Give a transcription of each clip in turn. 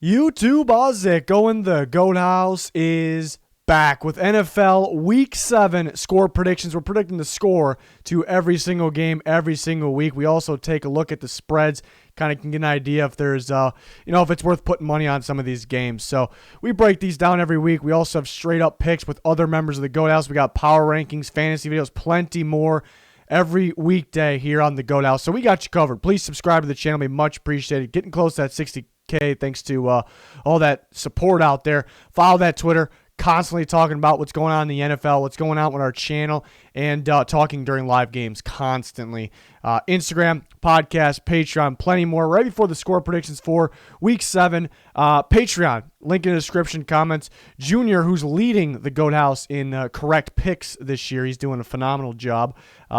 YouTube, how's it going? The GOAT House is back with NFL Week 7 score predictions. We're predicting the score to every single game, every single week. We also take a look at the spreads, kind of can get an idea if there's, if it's worth putting money on some of these games. So we break these down every week. We also have straight up picks with other members of the GOAT House. We got power rankings, fantasy videos, plenty more every weekday here on the GOAT House. So we got you covered. Please subscribe to the channel. It'd be much appreciated. Getting close to that 60K thanks to all that support out there. Follow that Twitter. Constantly talking about what's going on in the NFL, what's going on with our channel, and talking during live games constantly. Instagram, podcast, Patreon, plenty more. Right before the score predictions for Week 7, Patreon, link in the description, comments. Junior, who's leading the GOAT House in correct picks this year, he's doing a phenomenal job.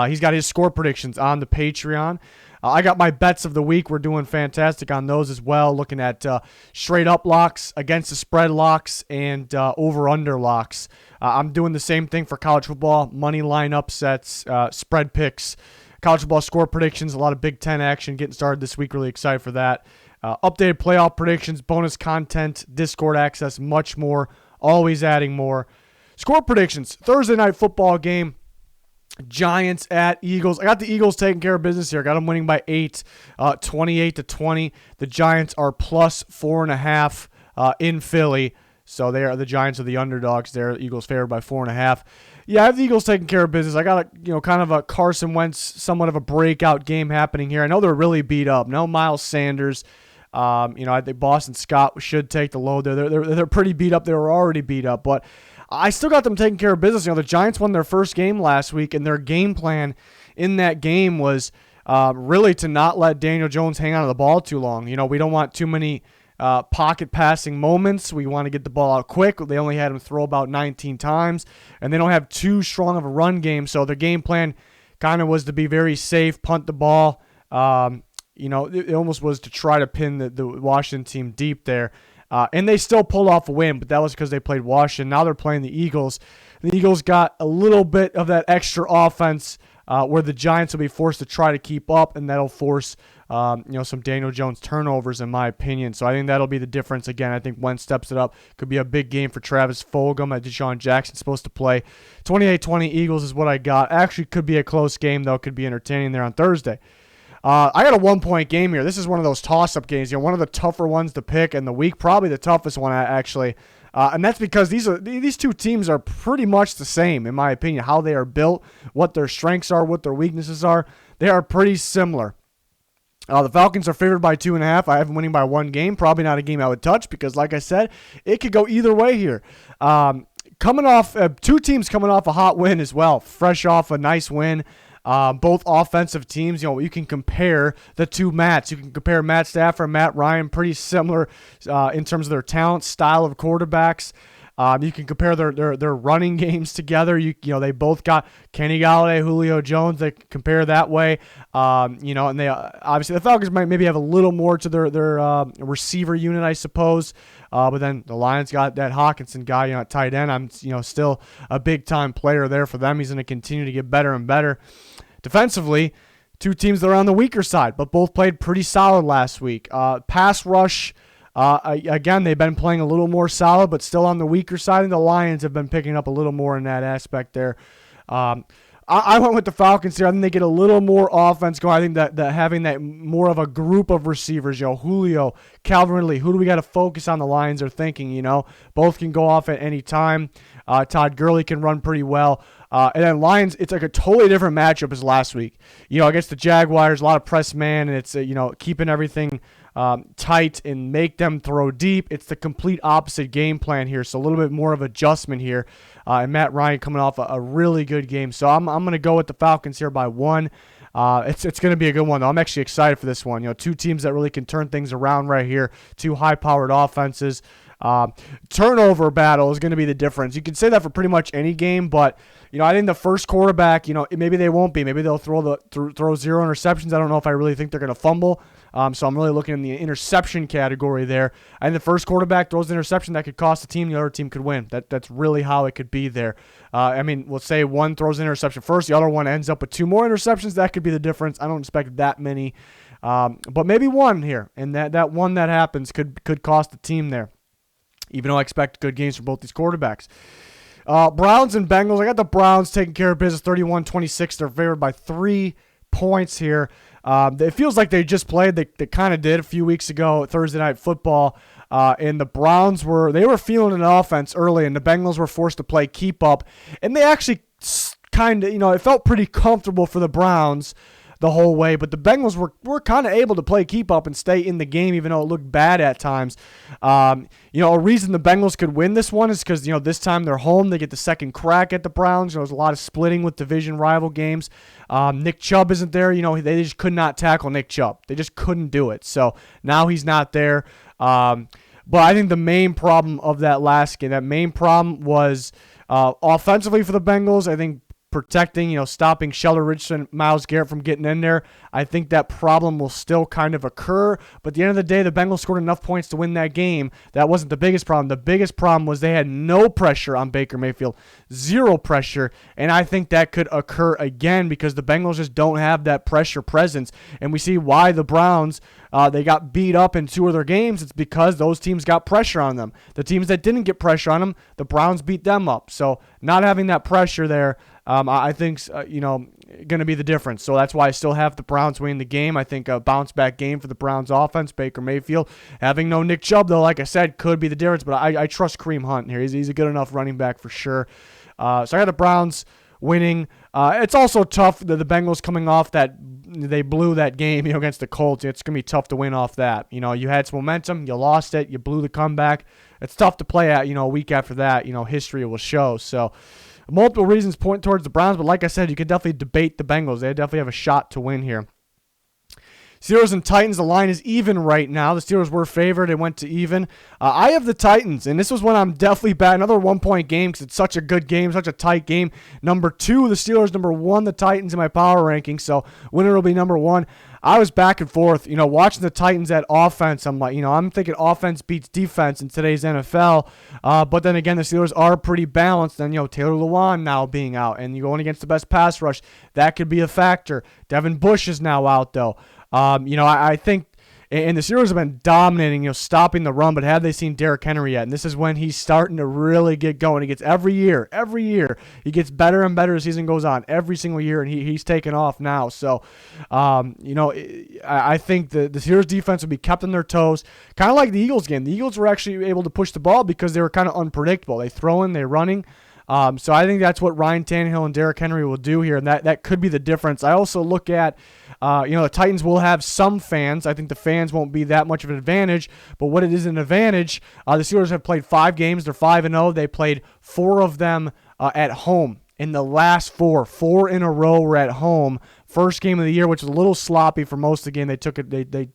He's got his score predictions on the Patreon. I got my bets of the week. We're doing fantastic on those as well, looking at straight-up locks, against the spread locks, and over-under locks. I'm doing the same thing for college football, money line upsets, spread picks, college football score predictions, a lot of Big Ten action getting started this week. Really excited for that. Updated playoff predictions, bonus content, Discord access, much more, always adding more. Score predictions, Thursday night football game. Giants at Eagles. I got the Eagles taking care of business here. Got them winning by 8, 28-20. The Giants are plus 4.5 in Philly. So the Giants are the underdogs there. Eagles favored by 4.5. Yeah, I have the Eagles taking care of business. I got kind of a Carson Wentz, somewhat of a breakout game happening here. I know they're really beat up. No Miles Sanders. I think Boston Scott should take the load there. They're pretty beat up. They were already beat up, but I still got them taking care of business. The Giants won their first game last week, and their game plan in that game was really to not let Daniel Jones hang on to the ball too long. We don't want too many pocket passing moments. We want to get the ball out quick. They only had him throw about 19 times, and they don't have too strong of a run game. So their game plan kind of was to be very safe, punt the ball. It almost was to try to pin the Washington team deep there. And they still pulled off a win, but that was because they played Washington. Now they're playing the Eagles. The Eagles got a little bit of that extra offense where the Giants will be forced to try to keep up, and that'll force some Daniel Jones turnovers, in my opinion. So I think that'll be the difference. Again, I think Wentz steps it up. Could be a big game for Travis Fulgham. Deshaun Jackson's supposed to play. 28-20 Eagles is what I got. Actually, could be a close game, though. Could be entertaining there on Thursday. I got a 1-point game here. This is one of those toss-up games. One of the tougher ones to pick in the week, probably the toughest one actually. And that's because these two teams are pretty much the same, in my opinion. How they are built, what their strengths are, what their weaknesses are. They are pretty similar. The Falcons are favored by 2.5. I have them winning by one game. Probably not a game I would touch because, like I said, it could go either way here. Coming off two teams coming off a hot win as well, fresh off a nice win. Both offensive teams, you can compare the two Matts. You can compare Matt Stafford and Matt Ryan, pretty similar in terms of their talent, style of quarterbacks. You can compare their running games together. They both got Kenny Golladay, Julio Jones. They compare that way. And they obviously the Falcons might maybe have a little more to their receiver unit, I suppose. But then the Lions got that Hawkinson guy, at tight end. I'm still a big time player there for them. He's going to continue to get better and better. Defensively, two teams that are on the weaker side, but both played pretty solid last week. Pass rush. Again, they've been playing a little more solid, but still on the weaker side, and the Lions have been picking up a little more in that aspect there. I went with the Falcons here. I think they get a little more offense going. I think that having that more of a group of receivers, Julio, Calvin Ridley, who do we got to focus on? The Lions are thinking, both can go off at any time. Todd Gurley can run pretty well. And then Lions, it's like a totally different matchup as last week. Against the Jaguars, a lot of press man, and it's, keeping everything tight and make them throw deep. It's the complete opposite game plan here, so a little bit more of adjustment here. And Matt Ryan coming off a really good game. So I'm going to go with the Falcons here by 1. It's going to be a good one, though. I'm actually excited for this one. Two teams that really can turn things around right here. Two high-powered offenses. Turnover battle is going to be the difference. You can say that for pretty much any game, but I think the first quarterback, maybe they won't be. Maybe they'll throw 0 interceptions. I don't know if I really think they're going to fumble. So I'm really looking in the interception category there. I think the first quarterback throws an interception that could cost the team. The other team could win. That's really how it could be there. Let's say one throws an interception first. The other one ends up with 2 more interceptions. That could be the difference. I don't expect that many But maybe one here, and that one that happens could cost the team there, even though I expect good games from both these quarterbacks. Browns and Bengals. I got the Browns taking care of business 31-26. They're favored by 3 points here. It feels like they just played. They kind of did a few weeks ago, Thursday Night Football. And the Browns were feeling an offense early, and the Bengals were forced to play keep up. And they actually kind of, it felt pretty comfortable for the Browns the whole way, but the Bengals were kind of able to play keep up and stay in the game, even though it looked bad at times. A reason the Bengals could win this one is because, this time they're home. They get the second crack at the Browns. There's a lot of splitting with division rival games. Nick Chubb isn't there. They just could not tackle Nick Chubb. They just couldn't do it. So now he's not there. But I think the main problem of that last game, was offensively for the Bengals. I think protecting, stopping Sheldon Richardson, Myles Garrett from getting in there. I think that problem will still kind of occur. But at the end of the day, the Bengals scored enough points to win that game. That wasn't the biggest problem. The biggest problem was they had no pressure on Baker Mayfield, 0 pressure. And I think that could occur again because the Bengals just don't have that pressure presence. And we see why the Browns, they got beat up in 2 of their games. It's because those teams got pressure on them. The teams that didn't get pressure on them, the Browns beat them up. So not having that pressure there, I think, going to be the difference. So that's why I still have the Browns winning the game. I think a bounce-back game for the Browns offense. Baker Mayfield having no Nick Chubb, though, like I said, could be the difference. But I trust Kareem Hunt here. He's a good enough running back for sure. So I got the Browns winning. It's also tough that the Bengals coming off that they blew that game against the Colts. It's going to be tough to win off that. You had some momentum. You lost it. You blew the comeback. It's tough to play at, a week after that. History will show. So multiple reasons point towards the Browns, but like I said, you could definitely debate the Bengals. They definitely have a shot to win here. Steelers and Titans, the line is even right now. The Steelers were favored. It went to even. I have the Titans, and this was when I'm definitely bad. Another 1-point game because it's such a good game, such a tight game. Number 2, the Steelers. Number 1, the Titans in my power ranking. So winner will be number 1. I was back and forth, watching the Titans at offense. I'm like, I'm thinking offense beats defense in today's NFL. But then again, the Steelers are pretty balanced. And, Taylor Lewan now being out, and you're going against the best pass rush. That could be a factor. Devin Bush is now out, though. I think, and the Steelers have been dominating, stopping the run, but have they seen Derrick Henry yet? And this is when he's starting to really get going. He gets every year, he gets better and better as the season goes on, every single year, and he's taken off now. So, I think the Steelers defense will be kept on their toes, kind of like the Eagles game. The Eagles were actually able to push the ball because they were kind of unpredictable. They throwing, they running. So I think that's what Ryan Tannehill and Derrick Henry will do here, and that could be the difference. I also look at, the Titans will have some fans. I think the fans won't be that much of an advantage, but what it is an advantage, the Steelers have played 5 games. They're 5-0. They played 4 of them at home. In the last 4 in a row were at home. First game of the year, which was a little sloppy for most of the game. They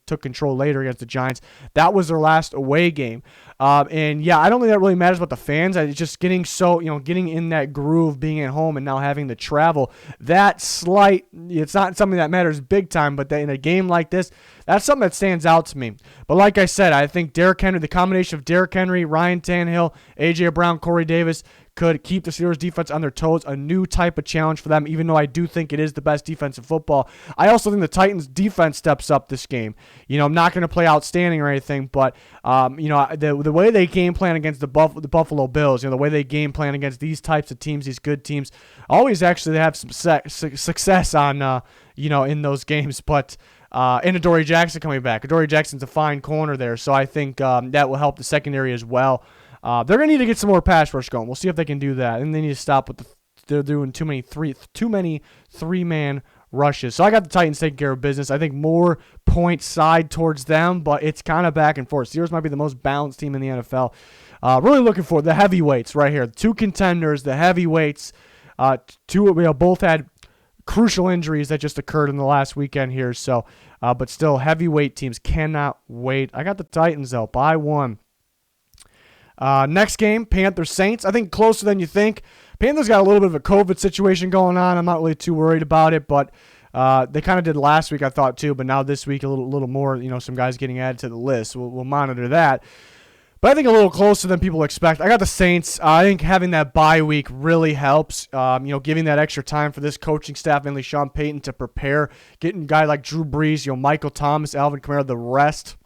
took control later against the Giants. That was their last away game. And yeah, I don't think that really matters about the fans. It's just getting getting in that groove, being at home and now having to travel. It's not something that matters big time, but in a game like this, that's something that stands out to me. But like I said, I think Derrick Henry, the combination of Derrick Henry, Ryan Tannehill, A.J. Brown, Corey Davis, could keep the Steelers defense on their toes, a new type of challenge for them, even though I do think it is the best defensive football. I also think the Titans defense steps up this game. I'm not going to play outstanding or anything, but the way they game plan against the Buffalo Bills, the way they game plan against these types of teams, these good teams, always actually have some success on in those games. But and Adoree Jackson coming back. Adoree Jackson's a fine corner there, so I think that will help the secondary as well. They're going to need to get some more pass rush going. We'll see if they can do that. And they need to stop with they're doing too many 3-man rushes. So I got the Titans taking care of business. I think more points side towards them, but it's kind of back and forth. Steelers might be the most balanced team in the NFL. Really looking for the heavyweights right here. 2 contenders, the heavyweights. Both had crucial injuries that just occurred in the last weekend here. So, but still, heavyweight teams cannot wait. I got the Titans though by 1. Next game, Panthers-Saints. I think closer than you think. Panthers got a little bit of a COVID situation going on. I'm not really too worried about it, but they kind of did last week, I thought, too. But now this week, a little more, some guys getting added to the list. We'll monitor that. But I think a little closer than people expect. I got the Saints. I think having that bye week really helps. Giving that extra time for this coaching staff, mainly Sean Payton, to prepare. Getting a guy like Drew Brees, Michael Thomas, Alvin Kamara, the rest.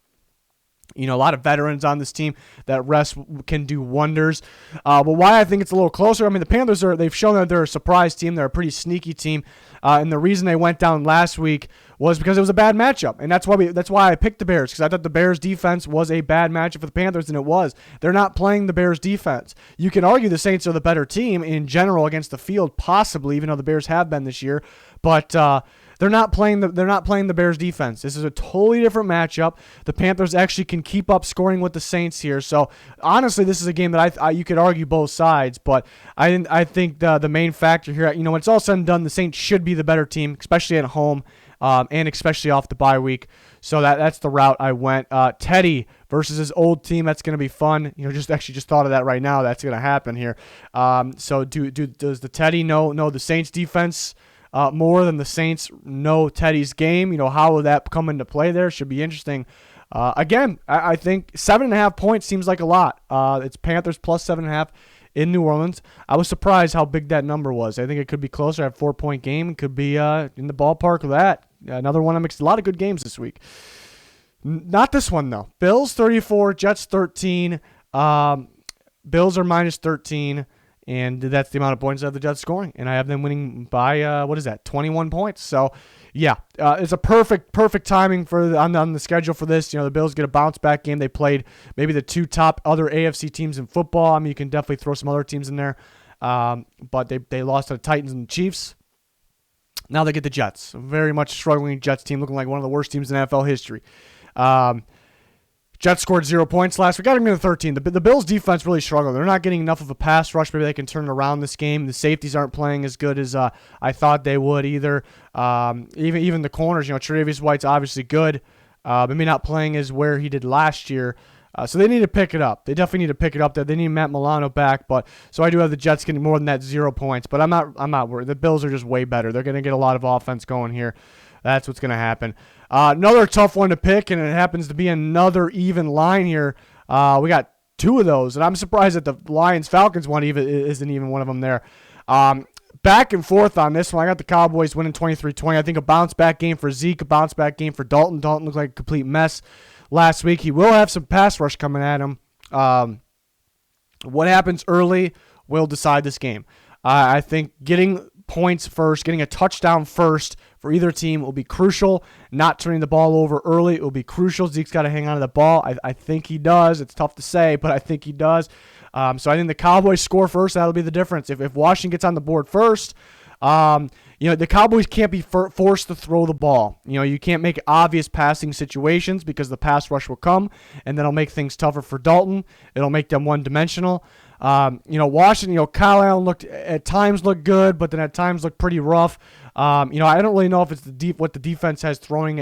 A lot of veterans on this team. That rest can do wonders. But why I think it's a little closer, the Panthers they've shown that they're a surprise team. They're a pretty sneaky team. And the reason they went down last week was because it was a bad matchup. And that's why I picked the Bears, because I thought the Bears defense was a bad matchup for the Panthers, and it was. They're not playing the Bears defense. You can argue the Saints are the better team in general against the field, possibly, even though the Bears have been this year. But they're not playing the Bears defense. This is a totally different matchup. The Panthers actually can keep up scoring with the Saints here. So honestly, this is a game that you could argue both sides, but I think the main factor here, when it's all said and done, the Saints should be the better team, especially at home, and especially off the bye week. So that's the route I went. Teddy versus his old team. That's going to be fun. Just thought of that right now. That's going to happen here. So does the Teddy know the Saints defense more than the Saints know Teddy's game? How will that come into play there? Should be interesting. Again, I think 7.5 points seems like a lot. It's Panthers plus 7.5 in New Orleans. I was surprised how big that number was. I think it could be closer. A 4-point game. It could be in the ballpark of that. Another one. A lot of good games this week. Not this one, though. Bills 34, Jets 13. Bills are minus 13. And that's the amount of points that the Jets scoring. And I have them winning by, 21 points. So, yeah, it's a perfect timing on the schedule for this. The Bills get a bounce-back game. They played maybe the two top other AFC teams in football. You can definitely throw some other teams in there. But they lost to the Titans and the Chiefs. Now they get the Jets. A very much struggling Jets team, looking like one of the worst teams in NFL history. Jets scored 0 points last week. Got them in the 13. The Bills' defense really struggled. They're not getting enough of a pass rush. Maybe they can turn it around this game. The safeties aren't playing as good as I thought they would either. Even the corners. Tre'Davious White's obviously good, maybe not playing as where he did last year. So they need to pick it up. They definitely need to pick it up. They need Matt Milano back. So I do have the Jets getting more than that 0 points. But I'm not worried. The Bills are just way better. They're going to get a lot of offense going here. That's what's going to happen. Another tough one to pick, and it happens to be another even line here. We got two of those, and I'm surprised that the Lions-Falcons one isn't even one of them there. Back and forth on this one. I got the Cowboys winning 23-20. I think a bounce-back game for Zeke, a bounce-back game for Dalton. Dalton looked like a complete mess last week. He will have some pass rush coming at him. What happens early will decide this game. I think getting points first, getting a touchdown first for either team will be crucial. Not turning the ball over early, it will be crucial. Zeke's got to hang on to the ball. I think he does. It's tough to say, but I think he does. So I think the Cowboys score first. That'll be the difference. If Washington gets on the board first, the Cowboys can't be forced to throw the ball. You can't make obvious passing situations because the pass rush will come, and then it'll make things tougher for Dalton. It'll make them one-dimensional. Washington, Kyle Allen at times looked good, but then at times looked pretty rough. I don't really know if it's what the defense has throwing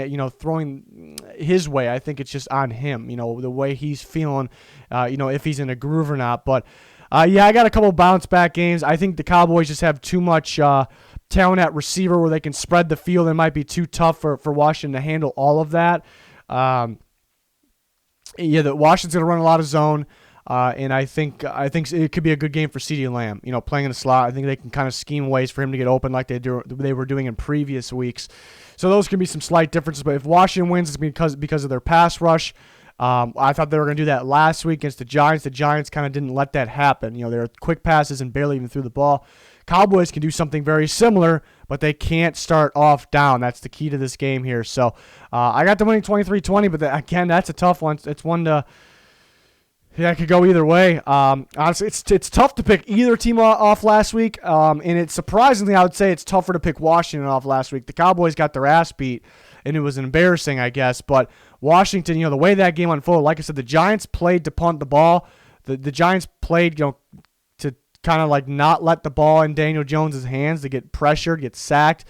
his way. I think it's just on him, the way he's feeling, if he's in a groove or not. But, I got a couple bounce back games. I think the Cowboys just have too much talent at receiver where they can spread the field. It might be too tough for Washington to handle all of that. The Washington's going to run a lot of zone. And I think it could be a good game for CeeDee Lamb. Playing in the slot, I think they can kind of scheme ways for him to get open like they were doing in previous weeks. So those can be some slight differences. But if Washington wins, it's because of their pass rush. I thought they were going to do that last week against the Giants. The Giants kind of didn't let that happen. They were quick passes and barely even threw the ball. Cowboys can do something very similar, but they can't start off down. That's the key to this game here. So I got them winning 23-20, but again, that's a tough one. It's one to... Yeah, it could go either way. Honestly, it's tough to pick either team off last week, and it's surprisingly, I would say it's tougher to pick Washington off last week. The Cowboys got their ass beat, and it was embarrassing, I guess. But Washington, the way that game unfolded, like I said, the Giants played to punt the ball. The Giants played, to kind of like not let the ball in Daniel Jones' hands to get pressured, get sacked.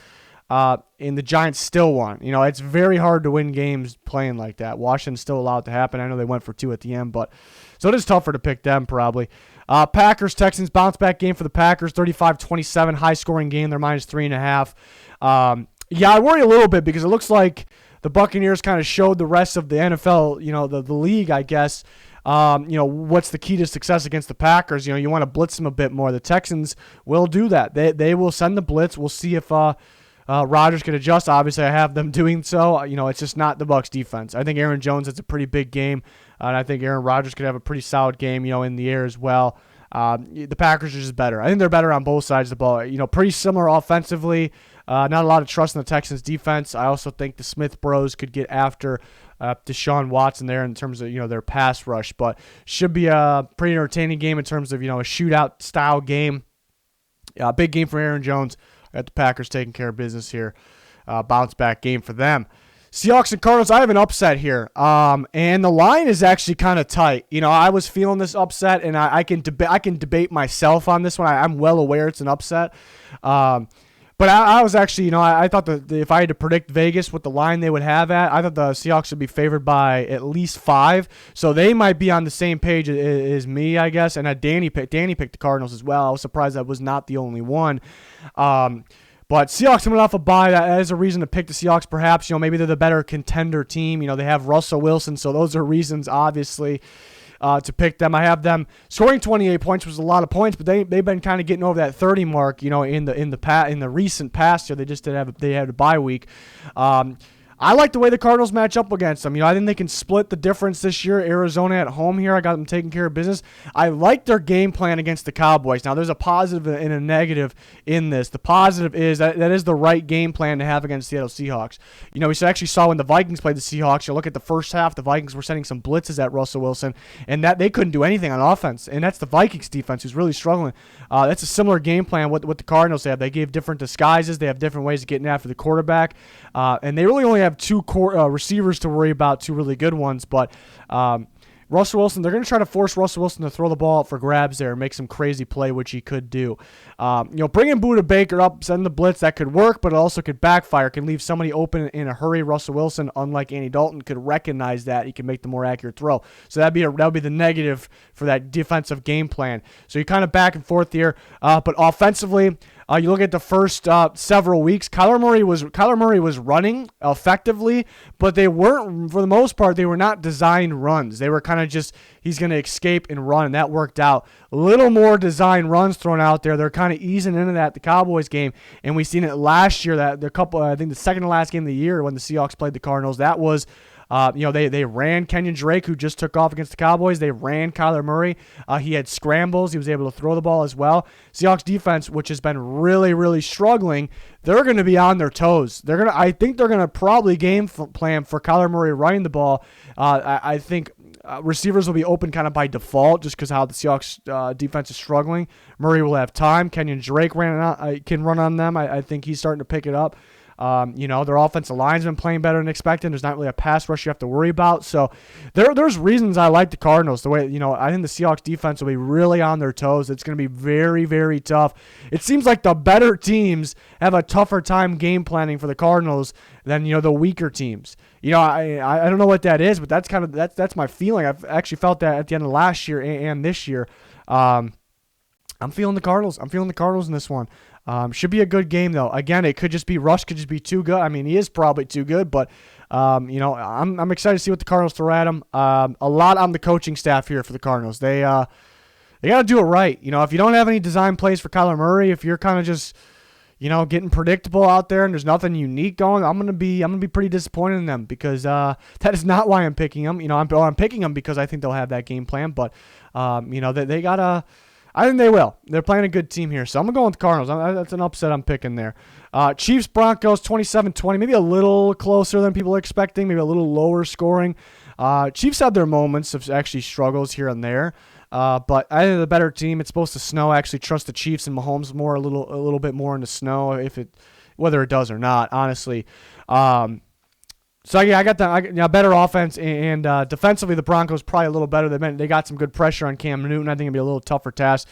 And the Giants still won. It's very hard to win games playing like that. Washington's still allowed to happen. I know they went for 2 at the end, but so it is tougher to pick them probably. Packers, Texans, bounce back game for the Packers, 35-27, high scoring game. They're minus 3.5. I worry a little bit because it looks like the Buccaneers kind of showed the rest of the NFL, the league, I guess, what's the key to success against the Packers? You want to blitz them a bit more. The Texans will do that. They will send the blitz. We'll see if Rodgers can adjust. Obviously, I have them doing so. It's just not the Bucs defense. I think Aaron Jones has a pretty big game, and I think Aaron Rodgers could have a pretty solid game, in the air as well. The Packers are just better. I think they're better on both sides of the ball. Pretty similar offensively. Not a lot of trust in the Texans defense. I also think the Smith Bros could get after Deshaun Watson there in terms of their pass rush, but should be a pretty entertaining game in terms of a shootout style game. Big game for Aaron Jones. Got the Packers taking care of business here. Bounce back game for them. Seahawks and Cardinals, I have an upset here. And the line is actually kind of tight. I was feeling this upset, and I can debate myself on this one. I'm well aware it's an upset. But I was actually, I thought that if I had to predict Vegas what the line they would have at, I thought the Seahawks would be favored by at least 5. So they might be on the same page as me, I guess. And Danny picked the Cardinals as well. I was surprised that was not the only one. But Seahawks coming off a bye, that is a reason to pick the Seahawks perhaps. Maybe they're the better contender team. They have Russell Wilson, so those are reasons, obviously, to pick them. I have them scoring 28 points, was a lot of points, but they've been kind of getting over that 30 mark, in the recent past year. They had a bye week. I like the way the Cardinals match up against them. I think they can split the difference this year. Arizona at home here, I got them taking care of business. I like their game plan against the Cowboys. Now, there's a positive and a negative in this. The positive is that is the right game plan to have against Seattle Seahawks. We actually saw when the Vikings played the Seahawks, you look at the first half, the Vikings were sending some blitzes at Russell Wilson, and that they couldn't do anything on offense. And that's the Vikings defense who's really struggling. That's a similar game plan what the Cardinals have. They gave different disguises. They have different ways of getting after the quarterback. And they really only have 2 receivers to worry about, 2 really good ones. But Russell Wilson, they're going to try to force Russell Wilson to throw the ball up for grabs there and make some crazy play, which he could do. Bringing Budda Baker up, send the blitz, that could work, but it also could backfire, can leave somebody open in a hurry. Russell Wilson, unlike Andy Dalton, could recognize that. He can make the more accurate throw. So that would be the negative for that defensive game plan. So you're kind of back and forth here. But offensively, you look at the first several weeks, Kyler Murray was running effectively, but they weren't, for the most part, they were not designed runs. They were kind of just, he's going to escape and run, and that worked out. A little more design runs thrown out there. They're kind of easing into that, the Cowboys game, and we seen it last year, I think the second to last game of the year when the Seahawks played the Cardinals, that was they ran Kenyon Drake, who just took off against the Cowboys. They ran Kyler Murray. He had scrambles. He was able to throw the ball as well. Seahawks defense, which has been really, really struggling, they're going to be on their toes. I think they're going to probably game plan for Kyler Murray running the ball. I think receivers will be open kind of by default just because how the Seahawks defense is struggling. Murray will have time. Kenyon Drake can run on them. I think he's starting to pick it up. Their offensive line's been playing better than expected. There's not really a pass rush you have to worry about. So there's reasons I like the Cardinals. The way, I think the Seahawks defense will be really on their toes. It's going to be very, very tough. It seems like the better teams have a tougher time game planning for the Cardinals than, the weaker teams. I don't know what that is, but that's my feeling. I've actually felt that at the end of last year and this year. I'm feeling the Cardinals. I'm feeling the Cardinals in this one. Should be a good game, though. Again, it could just be Russ could just be too good. I mean, he is probably too good, but, I'm excited to see what the Cardinals throw at him. A lot on the coaching staff here for the Cardinals. They got to do it right. If you don't have any design plays for Kyler Murray, if you're kind of just, getting predictable out there and there's nothing unique going, I'm gonna be pretty disappointed in them because that is not why I'm picking them. I'm picking them because I think they'll have that game plan, but they gotta. I think they will. They're playing a good team here, so I'm going to go with the Cardinals. That's an upset I'm picking there. Chiefs, Broncos, 27-20, maybe a little closer than people are expecting, maybe a little lower scoring. Chiefs had their moments of actually struggles here and there, but I think the better team. It's supposed to snow. I actually trust the Chiefs and Mahomes more, a little bit more in the snow, whether it does or not, honestly. So, yeah, I got the better offense, and defensively, the Broncos probably a little better. They got some good pressure on Cam Newton. I think it'll be a little tougher task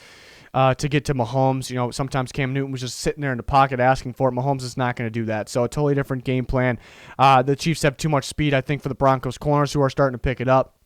to get to Mahomes. Sometimes Cam Newton was just sitting there in the pocket asking for it. Mahomes is not going to do that. So, a totally different game plan. The Chiefs have too much speed, I think, for the Broncos corners who are starting to pick it up.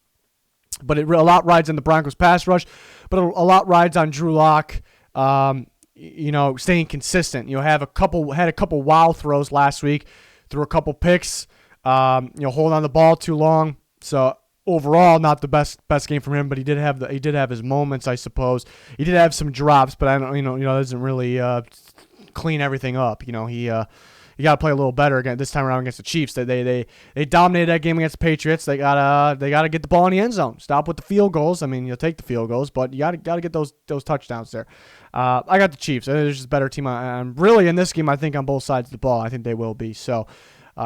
But a lot rides on the Broncos pass rush, but a lot rides on Drew Lock. Staying consistent. Had a couple wow throws last week, threw a couple picks. Hold on the ball too long. So overall, not the best game from him, but he did have his moments, I suppose. He did have some drops, but I don't, doesn't really clean everything up. He got to play a little better again this time around against the Chiefs. They dominated that game against the Patriots. They gotta get the ball in the end zone. Stop with the field goals. I mean, you'll take the field goals, but you gotta get those touchdowns there. I got the Chiefs. They're just a better team. I'm really in this game. I think on both sides of the ball. I think they will be so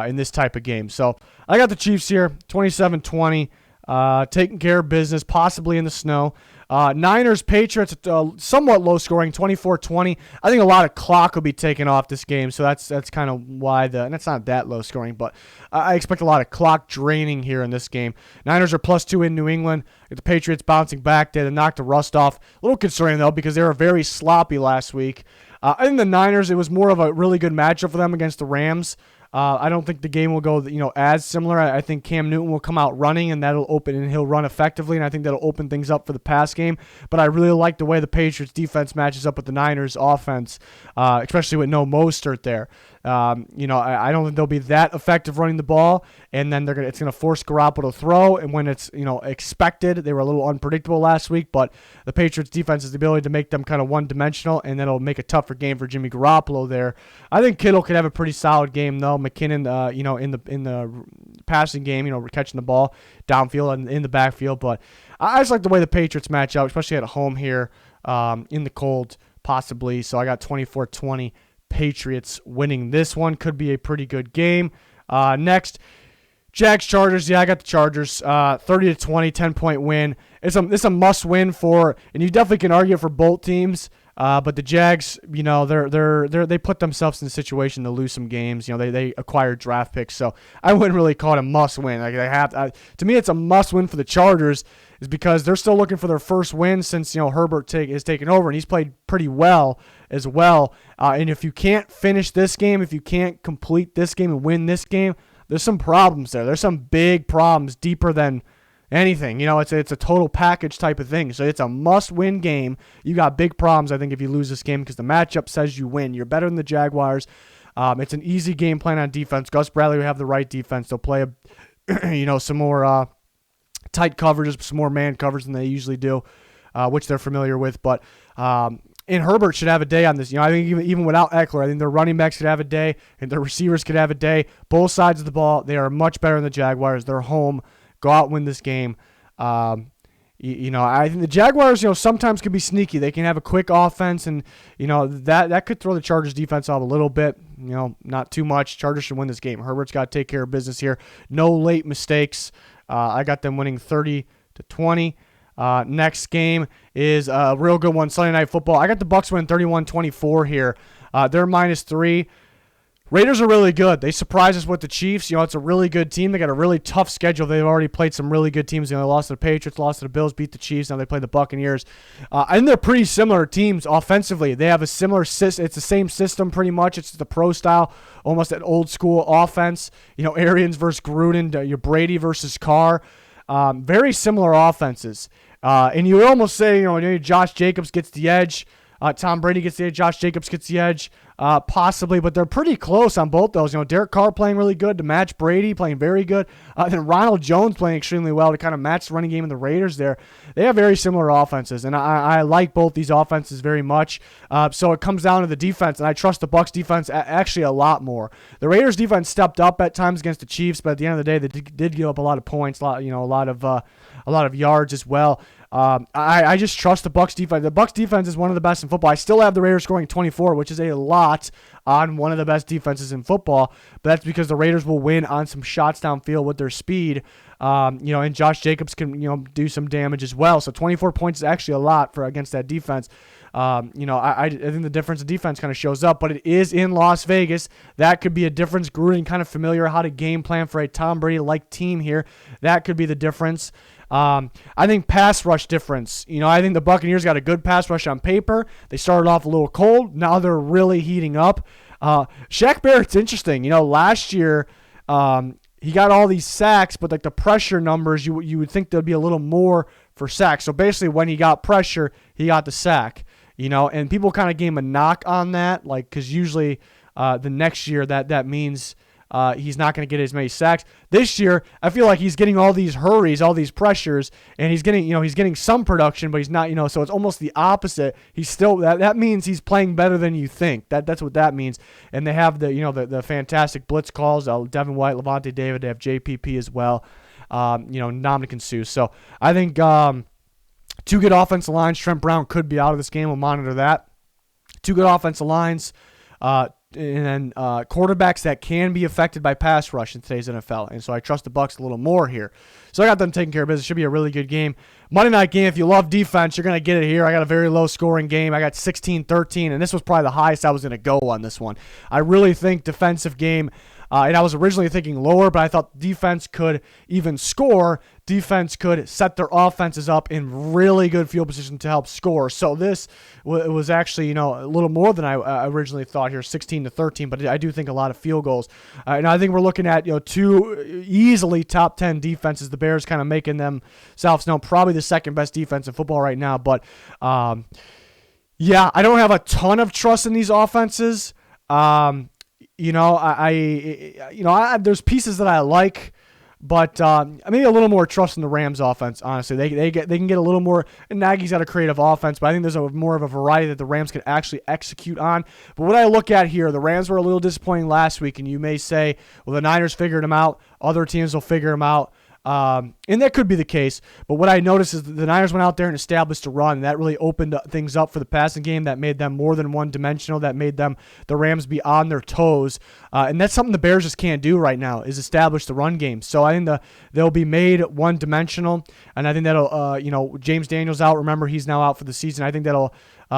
in this type of game. So I got the Chiefs here, 27-20. Taking care of business, possibly in the snow. Niners, Patriots, somewhat low scoring, 24-20. I think a lot of clock will be taken off this game, so that's kind of why and it's not that low scoring, but I expect a lot of clock draining here in this game. Niners are +2 in New England. The Patriots bouncing back. They had to knock the rust off. A little concerning, though, because they were very sloppy last week. I think the Niners, it was more of a really good matchup for them against the Rams. I don't think the game will go, as similar. I think Cam Newton will come out running, and he'll run effectively, and I think that'll open things up for the pass game. But I really like the way the Patriots defense matches up with the Niners offense, especially with no Mostert there. I don't think they'll be that effective running the ball, and then it's gonna force Garoppolo to throw. And when it's expected, they were a little unpredictable last week, but the Patriots defense has the ability to make them kind of one-dimensional, and that'll make a tougher game for Jimmy Garoppolo there. I think Kittle could have a pretty solid game though. McKinnon, in the passing game, catching the ball downfield and in the backfield, but I just like the way the Patriots match up, especially at home here in the cold, possibly. So I got 24-20. Patriots winning this one. Could be a pretty good game. Next, Jags Chargers. Yeah, I got the Chargers. 30-20, 10-point win. It's a must win and you definitely can argue for both teams. But the Jags, they put themselves in a situation to lose some games. They acquired draft picks, so I wouldn't really call it a must win. Like to me, it's a must win for the Chargers, is because they're still looking for their first win since Herbert has taken over, and he's played pretty well as well. And if you can't finish this game, if you can't complete this game and win this game, there's some problems there. There's some big problems deeper than anything. It's a total package type of thing. So it's a must-win game. You got big problems, I think, if you lose this game, because the matchup says you win. You're better than the Jaguars. It's an easy game plan on defense. Gus Bradley will have the right defense. They'll play some more tight coverages, some more man coverage than they usually do, which they're familiar with. But and Herbert should have a day on this. I think even without Eckler, I think their running backs could have a day, and their receivers could have a day. Both sides of the ball, they are much better than the Jaguars. They're home. Go out and win this game. I think the Jaguars, sometimes can be sneaky. They can have a quick offense, and that could throw the Chargers defense off a little bit. Not too much. Chargers should win this game. Herbert's got to take care of business here. No late mistakes. I got them winning 30-20. Next game is a real good one, Sunday Night Football. I got the Bucs winning 31-24 here. They're -3. Raiders are really good. They surprised us with the Chiefs. It's a really good team. They got a really tough schedule. They've already played some really good teams. They lost to the Patriots, lost to the Bills, beat the Chiefs. Now they play the Buccaneers. And they're pretty similar teams offensively. They have a similar system. It's the same system pretty much. It's the pro style, almost an old school offense. Arians versus Gruden, your Brady versus Carr. Very similar offenses. And you would almost say, Josh Jacobs gets the edge. Tom Brady gets the edge. Josh Jacobs gets the edge. Possibly, but they're pretty close on both those. Derek Carr playing really good to match Brady, playing very good. Then Ronald Jones playing extremely well to kind of match the running game of the Raiders there. They have very similar offenses, and I like both these offenses very much. So it comes down to the defense, and I trust the Bucs defense actually a lot more. The Raiders defense stepped up at times against the Chiefs, but at the end of the day, they did give up a lot of points, a lot of yards as well. I just trust the Bucs defense. The Bucs defense is one of the best in football. I still have the Raiders scoring 24, which is a lot on one of the best defenses in football, but that's because the Raiders will win on some shots downfield with their speed. And Josh Jacobs can do some damage as well. So 24 points is actually a lot for against that defense. I think the difference in defense kind of shows up, but it is in Las Vegas. That could be a difference. Gruden kind of familiar how to game plan for a Tom Brady-like team here. That could be the difference. I think pass rush difference. I think the Buccaneers got a good pass rush on paper. They started off a little cold. Now they're really heating up. Shaq Barrett's interesting. Last year he got all these sacks, but like the pressure numbers, you would think there'd be a little more for sacks. So basically when he got pressure, he got the sack. And people kind of gave him a knock on that, because usually the next year that means he's not going to get as many sacks. This year, I feel like he's getting all these hurries, all these pressures, and he's getting some production, but he's not, so it's almost the opposite. He's still, that means he's playing better than you think. That's what that means. And they have the fantastic blitz calls, Devin White, Levante David, they have JPP as well, Ndamukong Suh. So I think two good offensive lines. Trent Brown could be out of this game. We'll monitor that. Two good offensive lines. And then quarterbacks that can be affected by pass rush in today's NFL. And so I trust the Bucs a little more here. So I got them taking care of business. Should be a really good game. Monday night game, if you love defense, you're going to get it here. I got a very low-scoring game. I got 16-13, and this was probably the highest I was going to go on this one. I really think defensive game, and I was originally thinking lower, but I thought defense could even score. Defense could set their offenses up in really good field position to help score. So this was actually, a little more than I originally thought here, 16-13, but I do think a lot of field goals. And I think we're looking at, two easily top 10 defenses. The Bears kind of making themselves known, probably the second best defense in football right now. But, yeah, I don't have a ton of trust in these offenses. There's pieces that I like, but maybe a little more trust in the Rams offense, honestly. They can get a little more, and Nagy's got a creative offense, but I think there's more of a variety that the Rams can actually execute on. But what I look at here, the Rams were a little disappointing last week, and you may say, well, the Niners figured them out, other teams will figure them out. And that could be the case, but what I noticed is that the Niners went out there and established a run, and that really opened things up for the passing game. That made them more than one-dimensional. That made the Rams be on their toes, and that's something the Bears just can't do right now, is establish the run game. So I think they'll be made one-dimensional, and I think that'll, James Daniels out. Remember, he's now out for the season. I think that'll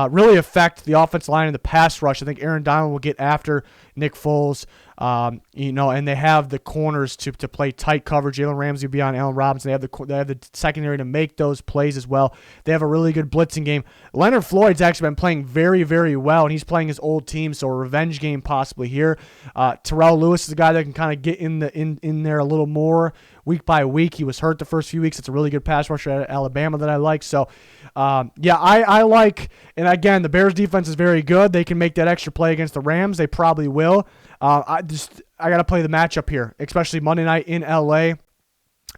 really affect the offensive line and the pass rush. I think Aaron Donald will get after Nick Foles, and they have the corners to play tight coverage. Jalen Ramsey will be on Allen Robinson. They have the secondary to make those plays as well. They have a really good blitzing game. Leonard Floyd's actually been playing very, very well, and he's playing his old team, so a revenge game possibly here. Terrell Lewis is a guy that can kind of get in there a little more week by week. He was hurt the first few weeks. It's a really good pass rusher at Alabama that I like. So, I like, and again, the Bears defense is very good. They can make that extra play against the Rams. They probably will. I got to play the matchup here, especially Monday night in LA.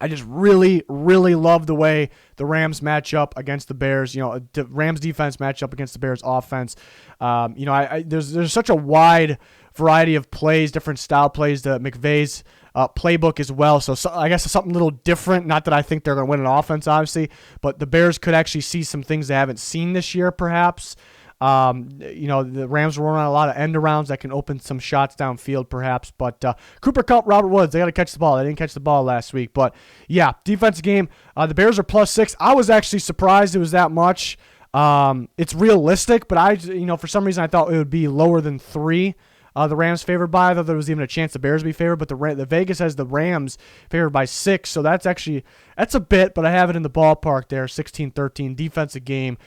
I just really, really love the way the Rams match up against the Bears. The Rams defense match up against the Bears offense. There's such a wide variety of plays, different style plays to McVay's playbook as well. So I guess it's something a little different. Not that I think they're going to win an offense, obviously, but the Bears could actually see some things they haven't seen this year, perhaps. The Rams were running a lot of end arounds that can open some shots downfield, perhaps. But Cooper Kupp, Robert Woods, they got to catch the ball. They didn't catch the ball last week. But yeah, defensive game. The Bears are +6. I was actually surprised it was that much. It's realistic, but for some reason I thought it would be lower than 3. The Rams favored by. I thought there was even a chance the Bears would be favored, but the Vegas has the Rams favored by 6. So that's a bit, but I have it in the ballpark there. 16-13 defensive game.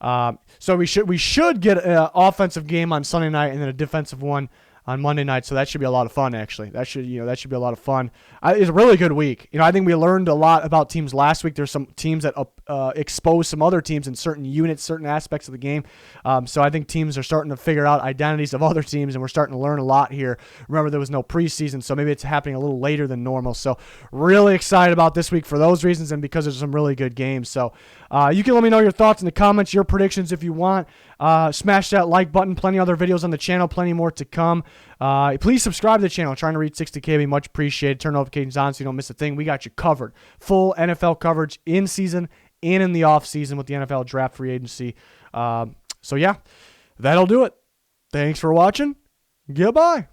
So we should get an offensive game on Sunday night and then a defensive one on Monday night. So that should be a lot of fun, actually. That should be a lot of fun. It's a really good week. I think we learned a lot about teams last week. There's some teams that expose some other teams in certain units, certain aspects of the game. So I think teams are starting to figure out identities of other teams, and we're starting to learn a lot here. Remember, there was no preseason, so maybe it's happening a little later than normal. So really excited about this week for those reasons and because there's some really good games. So you can let me know your thoughts in the comments, your predictions if you want. Smash that like button. Plenty of other videos on the channel. Plenty more to come. Please subscribe to the channel. Trying to reach 60K. Be much appreciated. Turn notifications on so you don't miss a thing. We got you covered. Full NFL coverage in season and in the off season with the NFL draft free agency. So yeah, that'll do it. Thanks for watching. Goodbye.